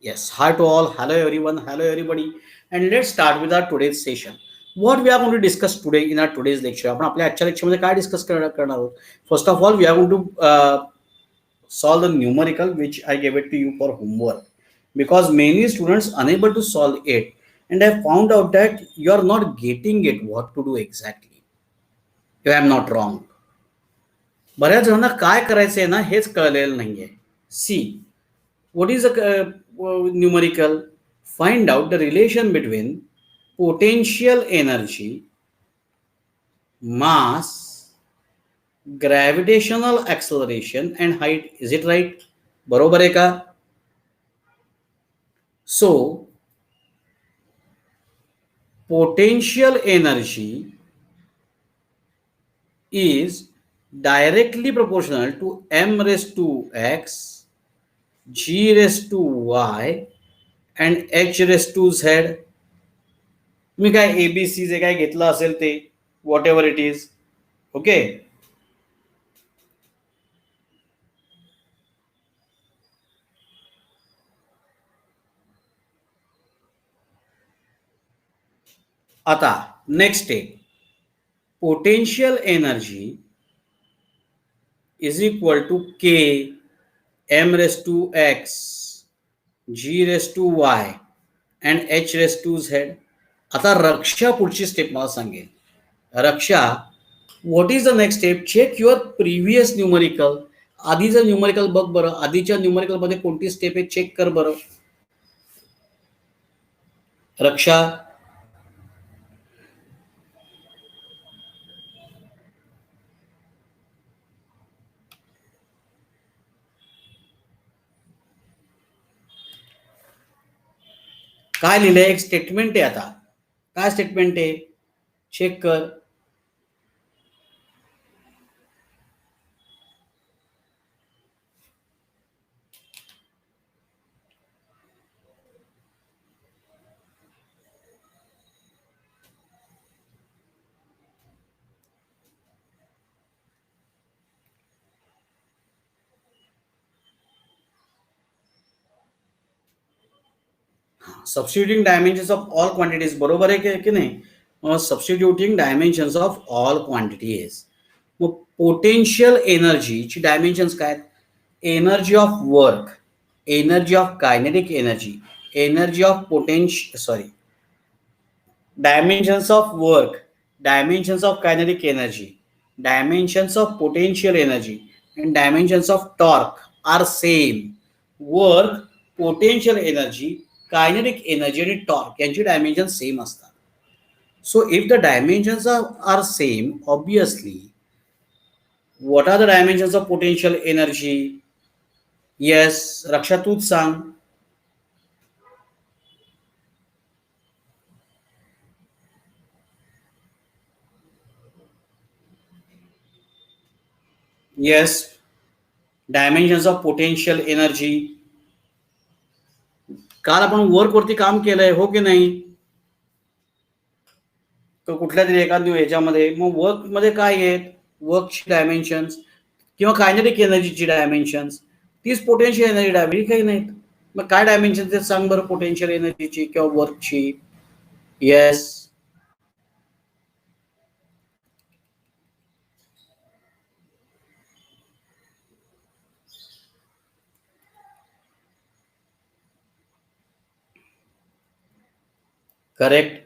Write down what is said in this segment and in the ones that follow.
Yes, hi to all. Hello everyone. Hello everybody. And let's start with our today's session. What we are going to discuss today in our today's lecture. आपण आपल्या आजच्या लेक्चरमध्ये काय discuss करणार आहोत? First of all, we are going to solve the numerical which I gave it to you for homework because many students unable to solve it and I found out that you are not getting it what to do exactly. If I am not wrong. बऱ्याच जणांना काय करायचंय ना हेच कळलेलं नाहीये. सी what is a numerical? Find out the relation between potential energy, mass, gravitational acceleration and height. Is it right? बरोबर आहे का? So potential energy is directly proportional to m raised to x, g raised to y and h raised to z. तुम्ही काय ABC जे काय घेतलं असेल ते whatever it is. Okay. आता next step. Potential energy is equal to K M raise to X G raise to Y and H raise to Z. आता रक्षा पुढची स्टेप मला सांगेल. Raksha what is the next step? Check your previous numerical. आधीचं numerical बघ बरं. आधीच्या numerical मध्ये कोणती स्टेप आहे चेक कर बरं. रक्षा काय लिहिलंय? एक स्टेटमेंट आहे. आता काय स्टेटमेंट आहे चेक कर. Substituting dimensions of all quantities. बरोबर आहे की नाही? Substituting dimensions of all quantities. Mug potential एनर्जीची डायमेन्शन्स काय? Energy of work, energy of kinetic energy, energy of sorry dimensions of work, dimensions of kinetic energy, dimensions of potential energy and dimensions of torque are same. Work, potential energy, kinetic energy and torque यांची dimensions same असतात. So if the dimensions are same, obviously what are the dimensions of potential energy? Yes, Raksha तूच सांग. Yes, dimensions of potential energy. काल आपण work वरती काम केलंय हो की नाही? तर कुठल्या तरी एका ह्याच्यामध्ये मग वर्क मध्ये काय आहेत? वर्कची डायमेन्शन्स किंवा कायनेटिक एनर्जीची डायमेन्शन्स. तीच पोटेन्शियल एनर्जी डायमेन्शन काही नाहीत. मग काय डायमेन्शन ते सांग बरं पोटेन्शियल एनर्जीची किंवा वर्कची. Yes, correct.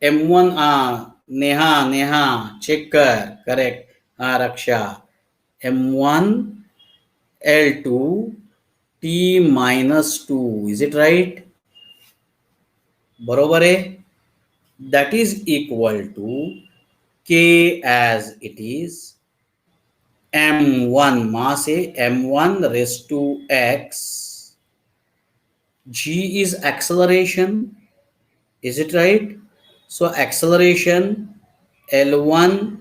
M1 Neha Neha check कर. Correct. Raksha M1 L2 T-2. Is it right? बरोबर आहे. that is equal to K as it is M1 mass है M1 raised to X. G is acceleration. Is it right? So acceleration L1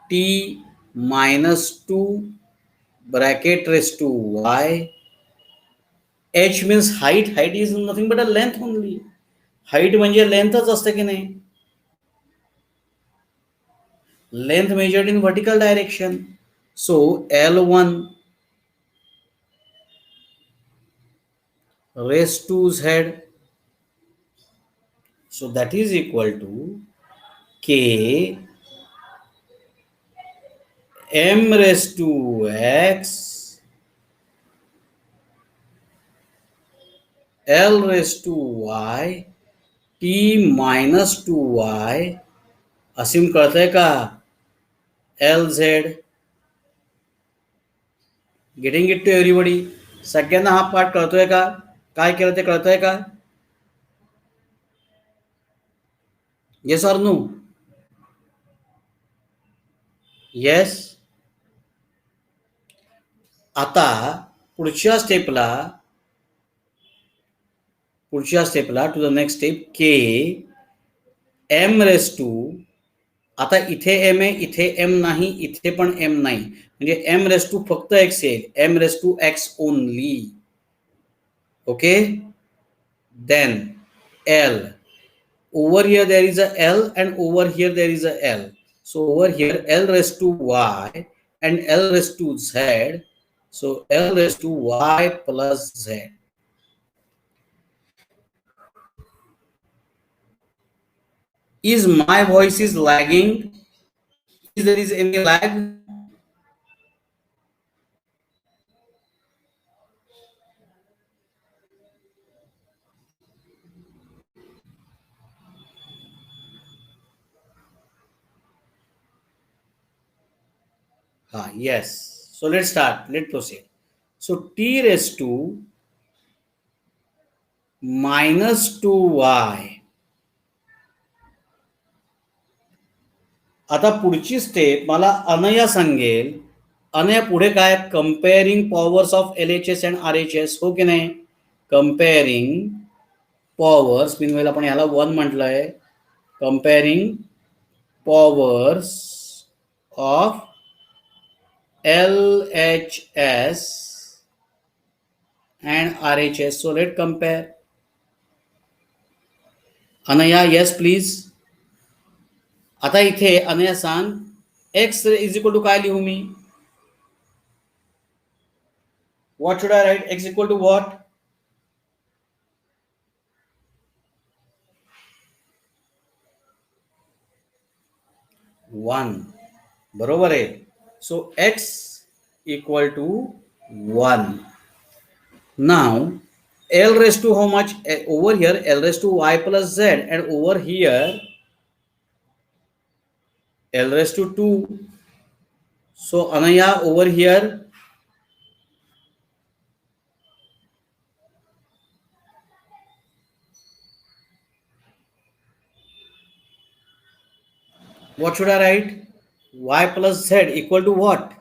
T minus 2 bracket raised to Y. H means height. Height is nothing but a length only. Height म्हणजे लेंथच असते की नाही? Length measured in vertical direction. So L1 raised to z. So that is equal to k m raised to x l raised to y t minus 2y असीम कळतंय का L Z getting it to everybody सगळ्यांना हा part कळतोय का काय केलं ते कळतंय का येस ऑर नो येस आता पुढच्या स्टेपला टू द नेक्स्ट स्टेप के एम रेस टू आता इथे एम आहे इथे एम नाही इथे पण एम नाही म्हणजे एम रेस टू फक्त एक्स येईल M raise to X only okay then L over here there is a L and over here there is a L. So over here L raised to Y and L raised to Z. So L raised to Y plus Z. Is my voice is lagging? Is there is any lag? Yes. So let's start. Let's proceed. So T raised to minus 2y. आता पुढची स्टेप मला अनया सांगेल अनया पुढे काय comparing powers of LHS and RHS हो की नाही कंपेअरिंग पॉवर्स मीनवेल आपण याला 1 म्हटलंय comparing powers of LHS and RHS so let compare Anaya yes please आता इथे अनया सांग x इज इक्वल टू काय लिहू मी what should I write x equal to what 1 बरोबर आहे so x equal to 1 now L raised to how much over here L raised to y plus z and over here L raised to 2 so Anaya over here what should I write y plus z equal to what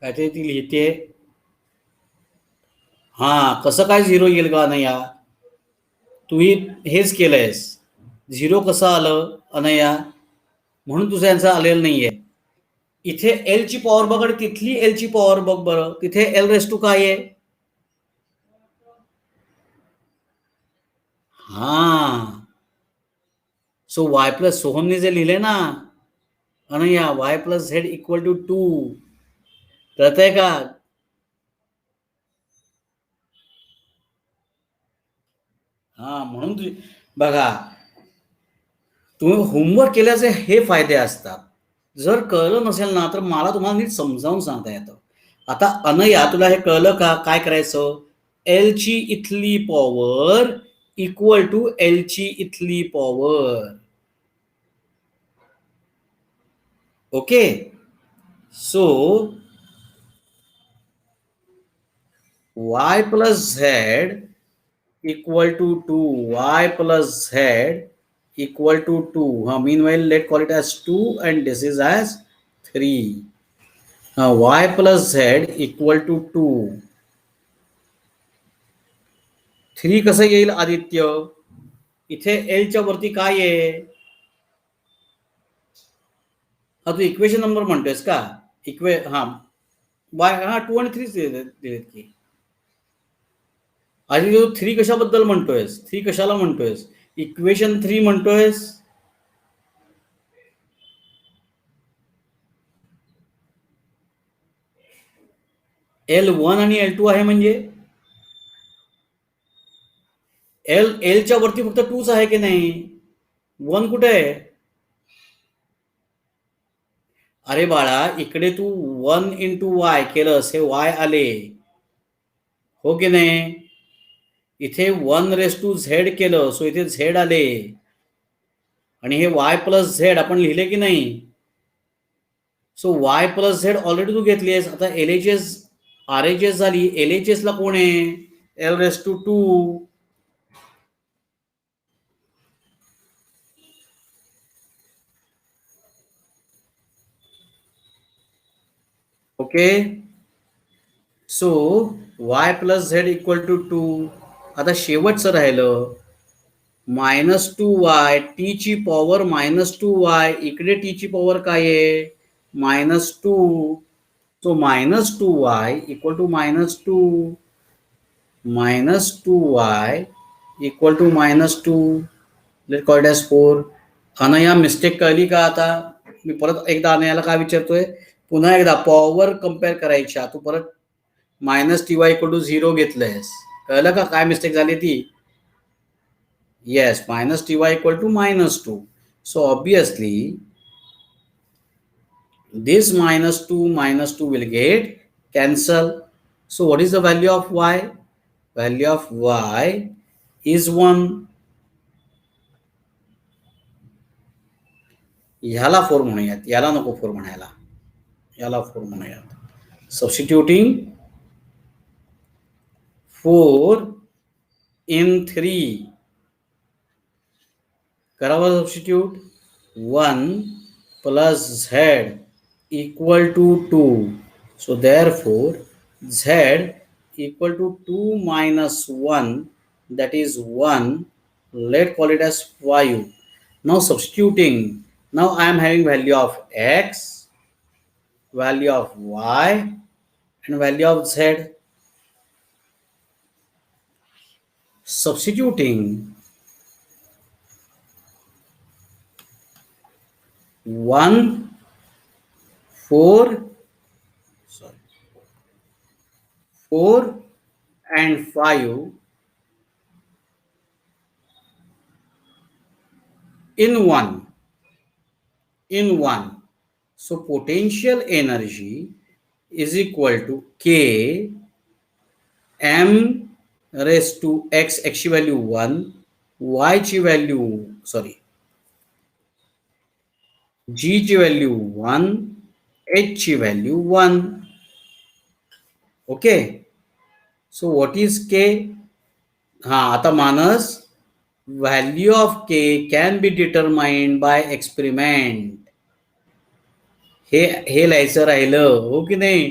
काहीतरी ती लिहिते हा कसं काय zero येईल का अनया तुम्ही हेच केलंयस झिरो कसं आलं अनया म्हणून तुझं यांचं आलेलं नाहीये इथे एल ची पॉवर बघ आणि तिथली एल ची पॉवर बघ बरं तिथे एल रेस टू काय आहे हा सो वाय प्लस सोहमने जे लिहिले ना अनया वाय प्लस झेड इक्वल टू 2 कळतंय का हा म्हणून बघा तुम्ही होमवर्क केल्याचे हे फायदे असतात जर कळलं नसेल ना तर मला तुम्हाला नीट समजावून सांगता येतं आता अनया तुला हे कळलं का काय करायचं एल ची इथली पॉवर इक्वल टू एल ची इथली power okay so y plus z equal to 2 y plus z equal to 2 meanwhile let's call it as 2 and this is as 3 now y plus z equal to 2 3 कसं येईल आदित्य इथे L च्या वरती काय आहे हा तू इक्वेशन नंबर म्हणतोयस का हा वाय हा 2 आणि 3 दिलेत की आणि तू 3 कशाबद्दल म्हणतोयस? 3 कशाला म्हणतोयस? इक्वेशन 3 म्हणतोयस? L1 आणि L2 आहे म्हणजे एलच्या वरती फक्त 2च आहे की नाही? 1 कुठे आहे? अरे बाळा, इकडे तू 1 इंटू वाय केलंस, हे वाय आले, हो की नाही? इथे 1 रेस टू झेड केलं, सो इथे झेड आले, आणि हे वाय प्लस झेड आपण लिहिले की नाही? So Y plus Z already तू घेतलीस. आता एलएचएस आरएचएस झाली. एलएचएस ला कोण आहे? L2. Okay, so Y plus Z equal to 2. आता शेवटचं राहिलं -2y, टी ची पॉवर -2y, इकडे टी ची पॉवर काय आहे? -2. So -2y equal to -2, -2y equal to -2, let call it as 4. अनया मिस्टेक कळली का? आता मी परत एकदा अनयाला काय विचारतोय, पुन्हा एकदा पॉवर कम्पेअर करायच्या, तू परत -ty इक्वल टू 0 घेतलंयस. कळलं का काय मिस्टेक झाली ती? Yes, -ty equal to -2. So obviously this -2 will get cancel. So what is the value of y? Value of y is 1. ह्याला 4 म्हणूयात, याला नको 4 म्हणायला, याला 4 म्हणूयात. Substituting 4 in 3. करावं substitute. 1 plus z equal to 2. So therefore z equal to 2 minus 1, that is 1. Let's call it as 5. Now substituting, now I am having value of x, value of y, and value of z. Substituting 1, 4, 4 and 5 in 1. So potential energy is equal to K m raised to x ची value 1, y ची value g ची value 1, h ची value 1. Okay, so what is k? हा, आता Manas, value of k can be determined by experiment. हे लिहायचं राहिलं, हो की नाही?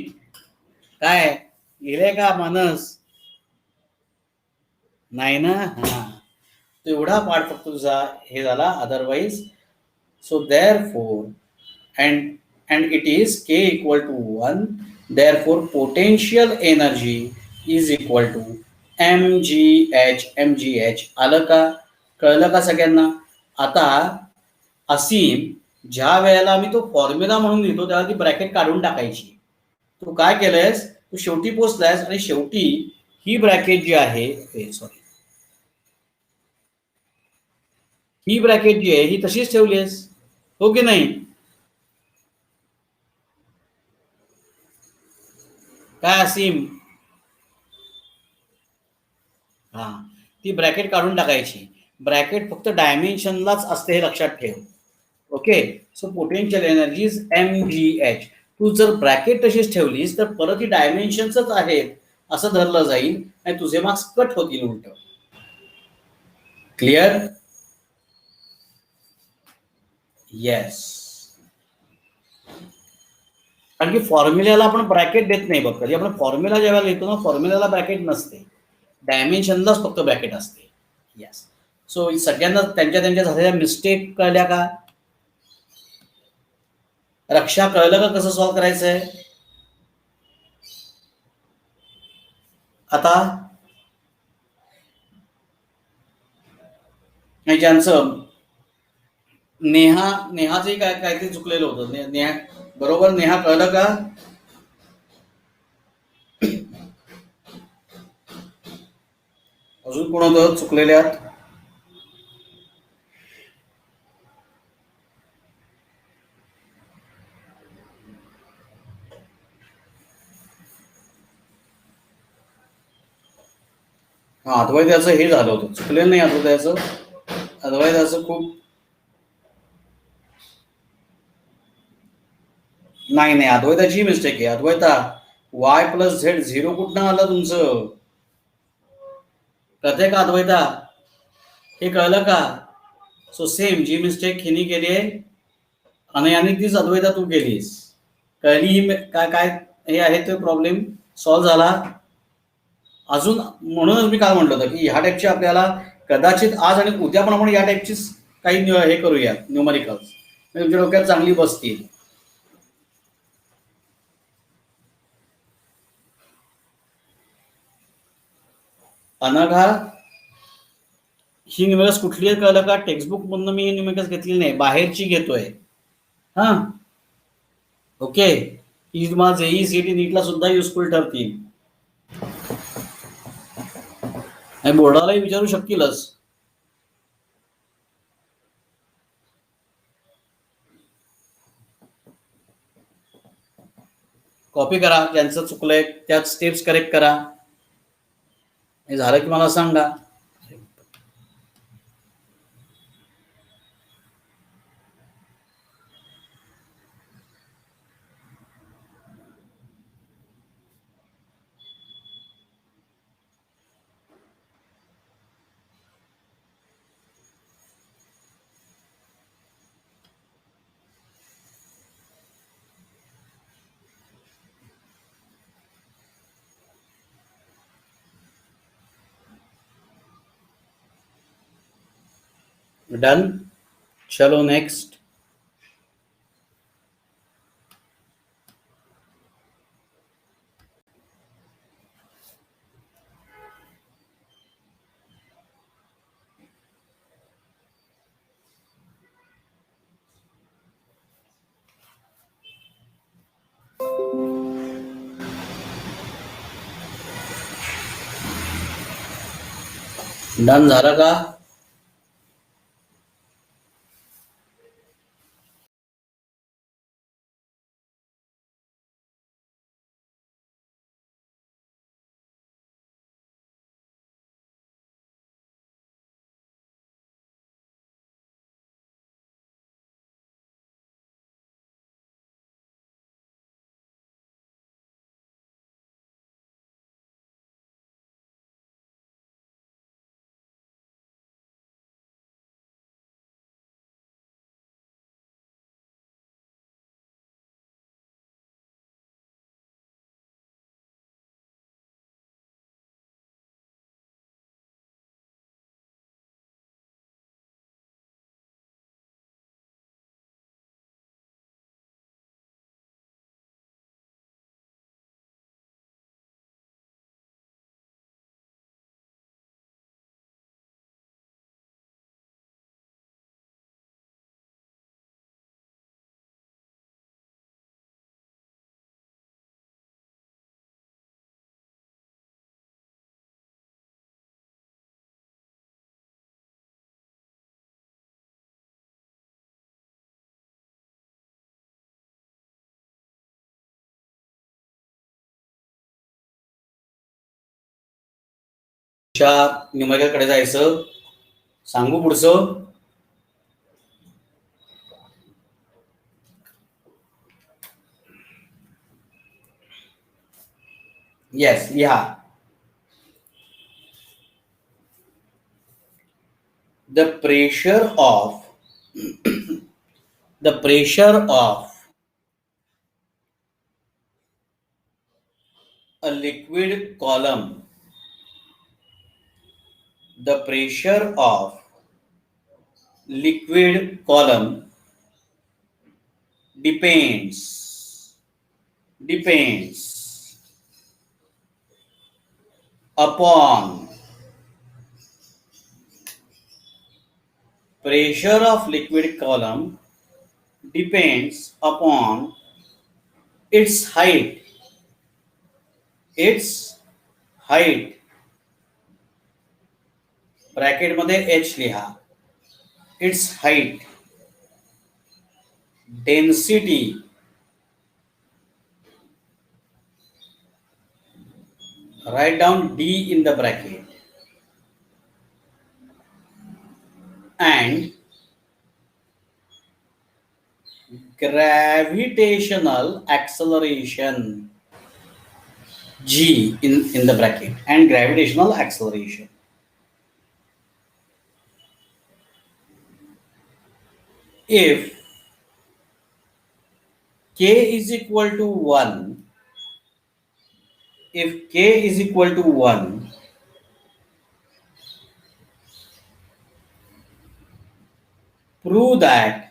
काय लिहिलंय का मानस? नाही ना? हा, एवढा पार्ट फक्त तुझा हे झाला, otherwise. So therefore and it is k equal to 1, therefore potential energy is equal to mgh. आलं का? कळलं का सगळ्यांना? आता असीम, ज्या वेळेला मी तो फॉर्म्युला म्हणून लिहितो त्याला ती ब्रॅकेट काढून टाकायची. तू काय केलंयस? तू शेवटी पोचलायस आणि शेवटी ही ब्रॅकेट जी आहे, ही ब्रॅकेट जी आहे ही तशीच ठेवली आहेस, हो की नाही? काय असीम? हा, ती ब्रॅकेट काढून टाकायची. ब्रॅकेट फक्त डायमेन्शनलाच असते, हे लक्षात ठेव. Okay, so potential energy is mgh. तू जर ब्रॅकेट तशीच ठेवलीस तर परत ही डायमेन्शनच आहेत असं धरलं जाईल आणि तुझे मार्क्स कट होतील उलट. क्लिअर? येस, कारण की फॉर्म्युल्याला आपण ब्रॅकेट देत नाही बघ. कधी आपण फॉर्म्युला जेव्हा लिहितो ना, फॉर्म्युल्याला ब्रॅकेट नसते, डायमेन्शनलाच फक्त ब्रॅकेट असते. येस, सो सगळ्यांना त्यांच्या झालेल्या मिस्टेक कळल्या का? रक्षा, कळलं का कसं सॉल्व्ह करायचंय? आता आणि ज्यांचं नेहाचंही काहीतरी चुकलेलं होतं. नेहा बरोबर, नेहा कळलं का? अजून कोण होतं चुकलेल्यात? हा, अद्वैताचं हे झालं होतं, चुकलेलं नाही अद्वैताचं. अद्वैताचं खूप नाही नाही, अद्वैताची मिस्टेक आहे. अद्वैता, वाय प्लस झेड झिरो कुठनं आलं तुमचं? कळतंय का अद्वैता? हे कळलं का? सो सेम जी मिस्टेक हिनी केली आहे आणि तीच अद्वैता तू केलीस. कळली ही काय काय हे आहे ते प्रॉब्लेम सॉल्व्ह झाला. अजून म्हणूनच मी काय म्हटलं होतं की ह्या टाईपची आपल्याला कदाचित आज आणि उद्या पण आपण या टाईपचीच काही हे करूया न्यूमरिकल्स, तुमच्या डोक्यात चांगली बसतील. अनघा, ही न्यूमेरिकल्स कुठली आहे कळलं का? टेक्स्टबुक मधनं मी ही न्यूमेरिकल्स घेतली नाही, बाहेरची घेतोय. हा, ओके. ही तुम्हाला जेई सीटी नीटला सुद्धा युजफुल ठरतील आणि बोर्डालाही विचारू शकतीलच. कॉपी करा, ज्यांचं चुकलंय त्यात स्टेप्स करेक्ट करा. हे झालं की मला सांगा. डन. चलो नेक्स्ट. डन झालं का? न्यूमेरिकल कडे जायचं. सांगू पुढचं? येस, लिहा. The pressure of the pressure of a liquid column, the pressure of liquid column depends upon pressure of liquid column depends upon its height. its height bracket मध्ये h लिहा. its height, density, write down d in the bracket, and gravitational acceleration g in the bracket, and gravitational acceleration. If k is equal to 1, if k is equal to 1, prove that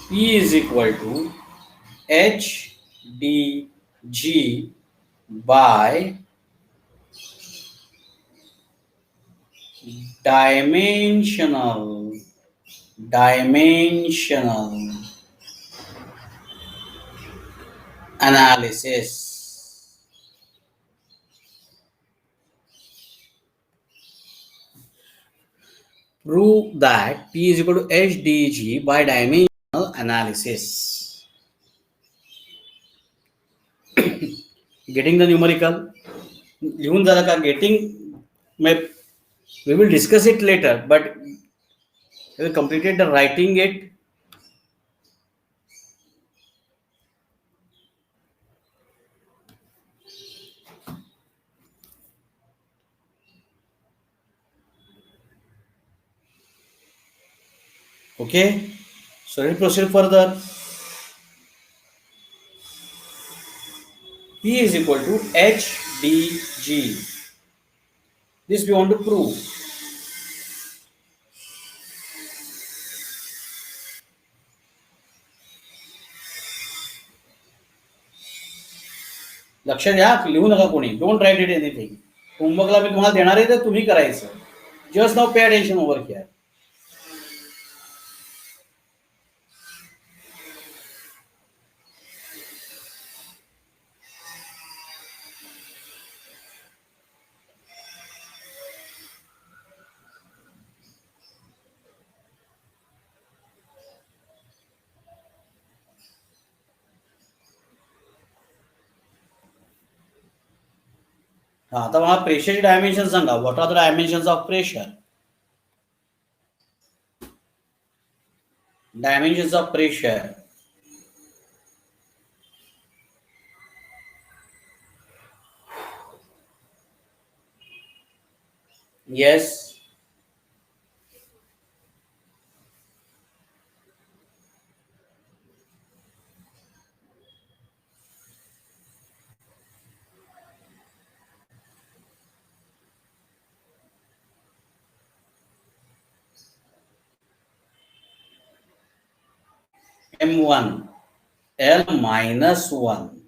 P is equal to h dg by dimensional analysis. Prove that P is equal to HDG by dimensional analysis. Getting the numerical? लिहून झालं का? Getting? We will discuss it later, but we will completed the writing it. Okay, so let's proceed further. P is equal to HDG. This we want to prove. लक्षात घ्या, लिहू नका कोणी. Don't write it anything. होमवर्कला मी तुम्हाला देणार आहे तर तुम्ही करायचं. Just now pay attention over here. आता मला प्रेशरचे डायमेन्शन सांगा. What are the dimensions of pressure? Dimensions of pressure. Yes. M1, L minus 1.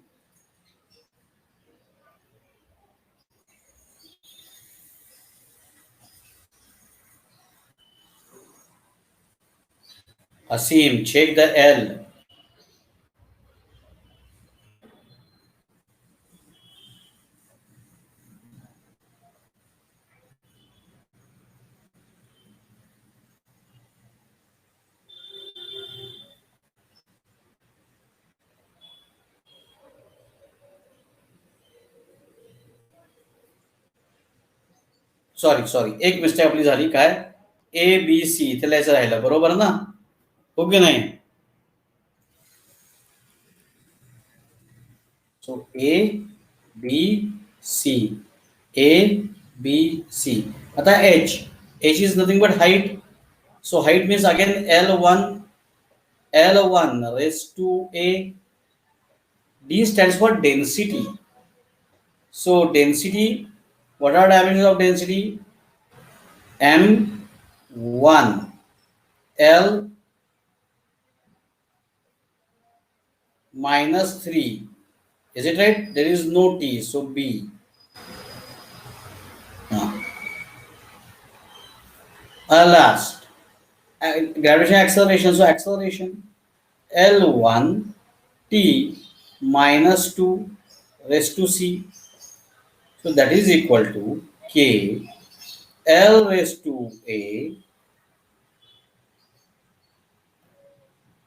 Asim, check the L. Sorry एक मिस्टेक आपली झाली. काय? ABC इथे लिहायचं राहिलं. बरोबर ना? हो की नाही? सो ABC. ABC. आता H is nothing but height. So height means again L1 raised to A. D stands for density. So density, what are dimensions of density? M1 L minus 3 Is it right? There is no T, so B. Last, gravitational acceleration. So acceleration L1 T minus 2 raised to C. So that is equal to K L raised to A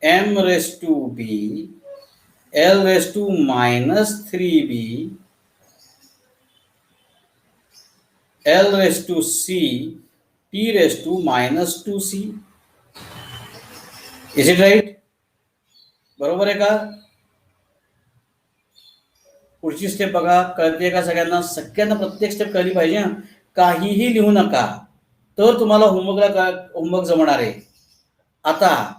M raised to B L raised to minus 3B L raised to C T raised to minus 2C. Is it right? बरोबर आहे का? पुढची step बघा, कळते का सगळ्यांना? सगळ्यांना प्रत्येक स्टेप कळली पाहिजे. काहीही लिहू नका, तर तुम्हाला होमवर्क जमणार आहे. आता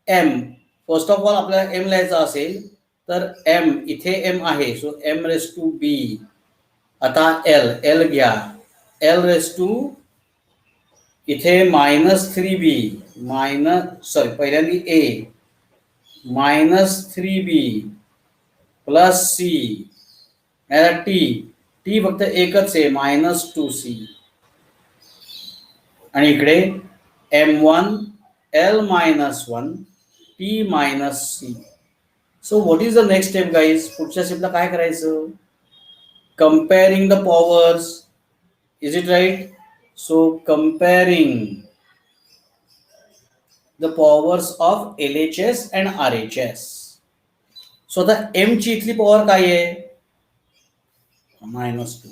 एम, फर्स्ट ऑफ ऑल आपल्याला एम लिहायचा असेल तर एम, इथे एम आहे, so M raise to B. आता एल, एल घ्या, एल रेस टू इथे मायनस 3B पहिल्यांदा A minus 3B plus C T, T फक्त एकच आहे मायनस 2C. आणि इकडे M1 L minus 1 T minus C. So what is the next step guys? पुढच्या स्टेपला काय करायचं? Comparing the powers. Is it right? So comparing the powers of LHS and RHS. So the M ची इथली power काय आहे? -2.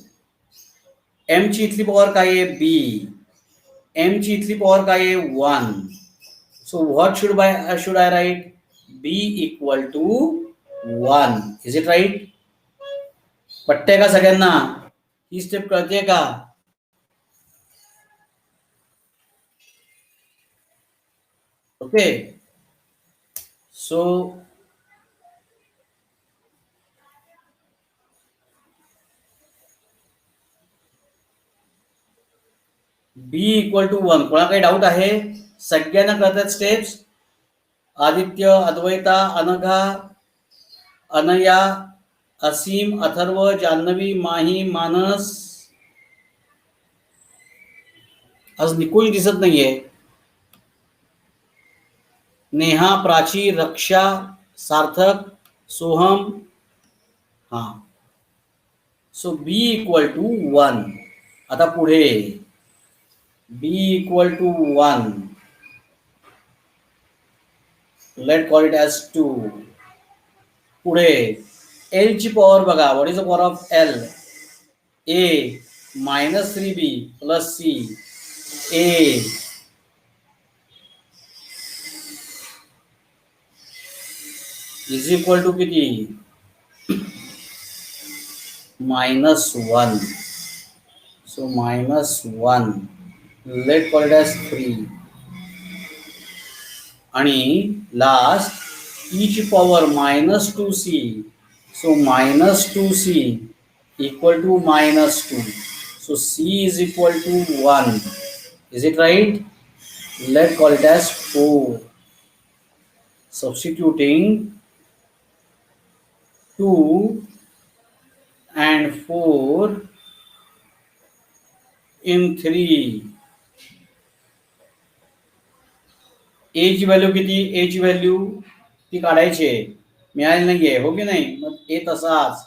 M ची इथली पॉवर काय आहे? B. M ची इथली पॉवर काय आहे? 1. So what should I write? B equal to 1. Is it right? पटते का सगळ्यांना? ही स्टेप कळते का? Okay. So B equal to 1. कोणा काही डाऊट आहे? सगळ्यांना कळतात स्टेप्स? आदित्य, अद्वैता, अनघा, अनया, असीम, अथर्व, जान्हवी, माही, मानस. आज निकोल दिसत नाहीये. नेहा, प्राची, रक्षा, सार्थक, सोहम. हा. सो B इक्वल टू 1. आता पुढे B equal to 1. Let's call it as 2. पुढे L ची पॉवर बघा. What is the power of L? A minus 3B plus C. A is equal to किती? -1. So -1. Let's call it as 3. आणि last E ची power -2C. So -2C equal to -2. So C is equal to 1. Is it right? Let's call it as 4. Substituting 2 and 4 in 3. A ची value किती? A ची value ती काढायची आहे, मिळाली नाहीये, हो की नाही? मग A तसाच.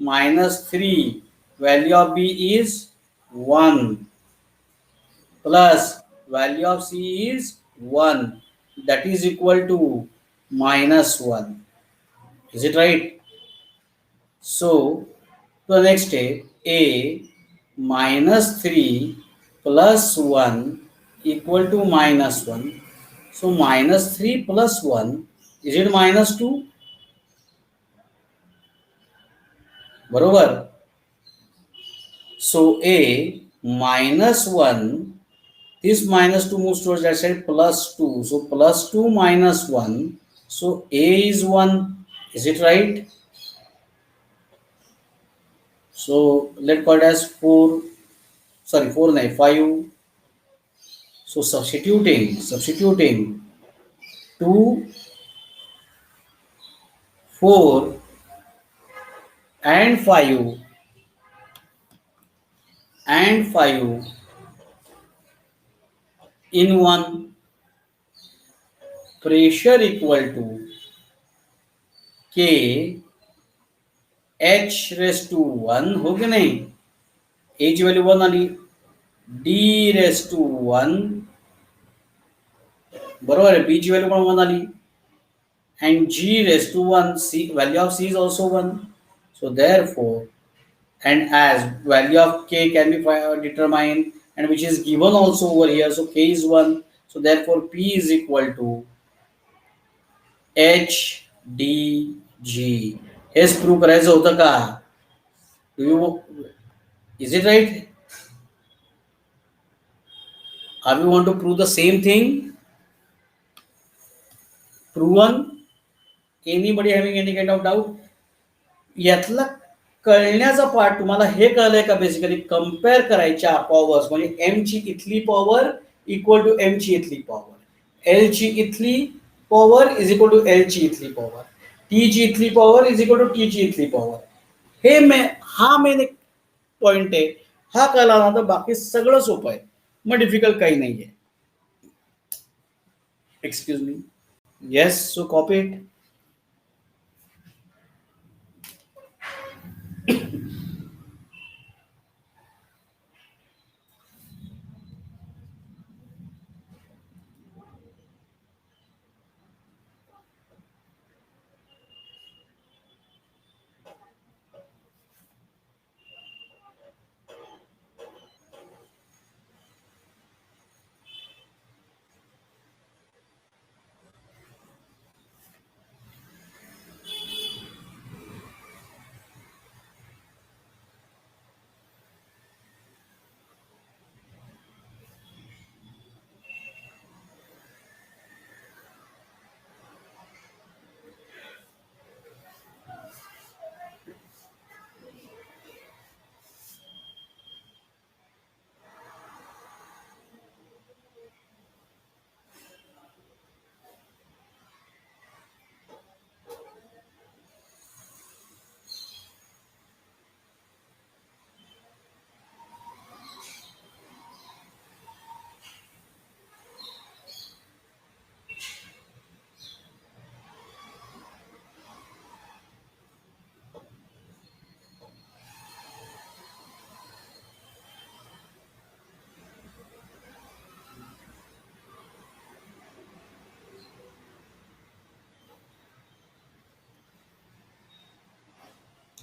-3 value of B is 1 plus value of C is 1. That is equal to -1. Is it right? So the next step, A -3 plus 1 equal to -1. So -3 plus 1, is it -2? बरोबर. So A -1, this -2 moves towards that side, +2. So +2 -1. So A is 1. Is it right? So let's call it as 4. Sorry, 4 nahi, 5. So substituting 2, 4 and 5 and 5 in one, pressure equal to k h raise to 1 हो कि नहीं, h value 1 आली, d race to 1 बरोबर आहे, b ची value पण 1 आली, and g raised to 1, c value of c is also 1, so therefore, and as value of k can be determined and which is given also over here, so k is 1, so therefore p is equal to h d g. H prove करायचं होतं का? Do you, is it right? Are we want to prove the same thing? Proven? Anybody having any kind of doubt? यातला कळण्याचा part तुम्हाला हे कळलंय का? Basically compare करायच्या powers, म्हणजे M ची इथली पॉवर इक्वल टू एम ची इथली पॉवर, एल ची इथली power is equal to L ची इथली पॉवर, टी ची इथली power is equal to T ची इथली पॉवर. हे हा मेन एक पॉइंट आहे. हा कळला ना तर बाकी सगळं सोपं आहे, मग डिफिकल्ट काही नाहीये. Excuse me. Yes, so copy it.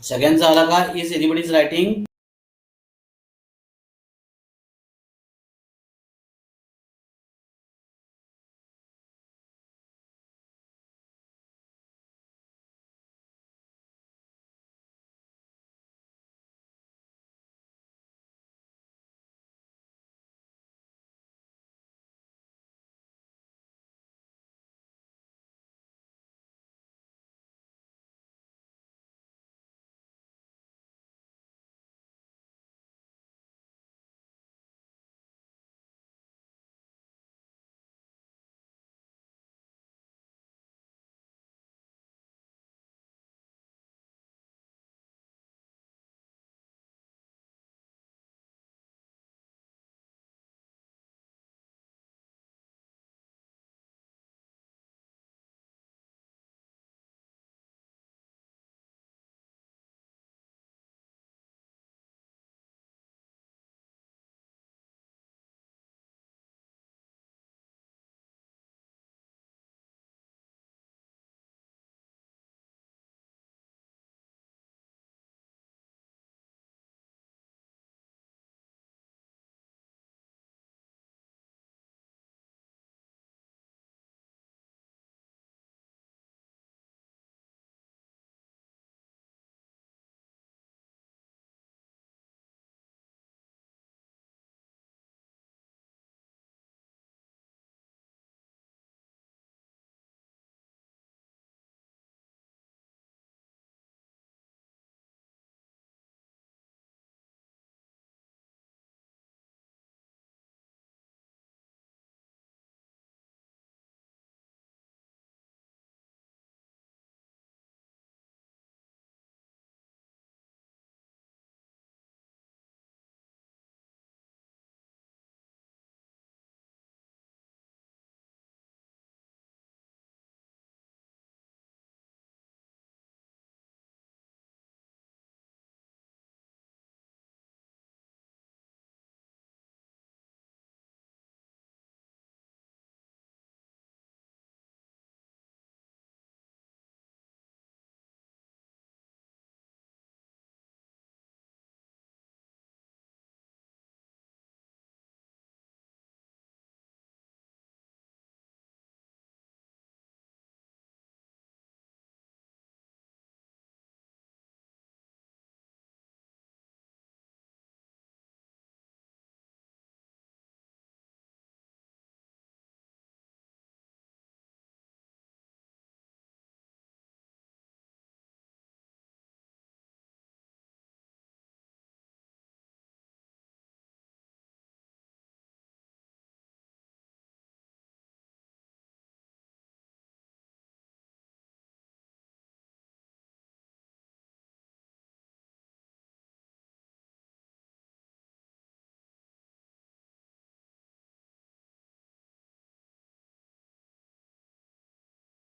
सगळ्यांचा आला का? Is anybody is writing?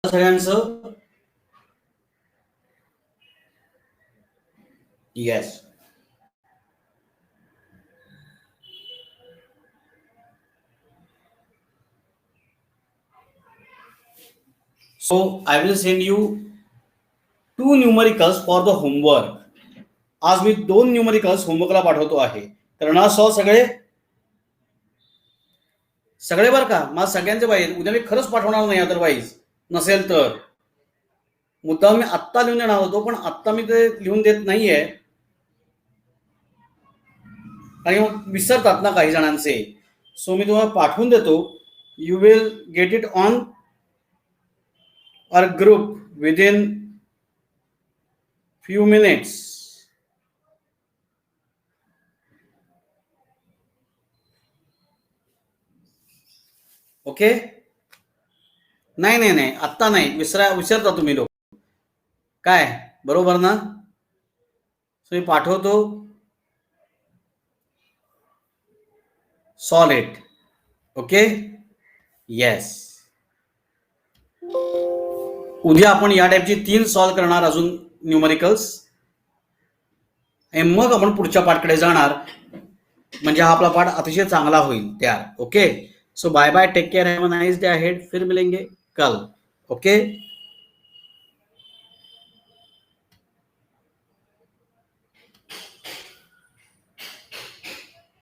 सगळ्यांचं yes. So I will send you 2 numericals for the homework. आज मी 2 न्यूमरिकल्स होमवर्कला पाठवतो आहे. करणार सो सगळे सगळे बरं का, मला सगळ्यांचे पाहिजे. उद्या मी खरंच पाठवणार नाही अदरवाईज नसेल तर. मुद्दाम मी आत्ता लिहून देणार होतो, पण आत्ता मी ते लिहून देत नाहीये आणि विसरतात ना काही जणांचे. सो मी तुम्हाला पाठवून देतो. You will get it on our group within few minutes. Okay. नाही नाही नाही, आत्ता नाही. विसरता तुम्ही लोक. काय बरोबर ना. सो मी पाठवतो. Solve it. ओके. येस. उद्या आपण या टाईपची 3 सॉल्व करणार अजून न्यूमरिकल्स आणि मग आपण पुढच्या पाठकडे जाणार. म्हणजे हा आपला पाठ अतिशय चांगला होईल तयार. Okay. So bye bye, take care, have a nice day ahead. फिर मिलेंगे कल. ओके.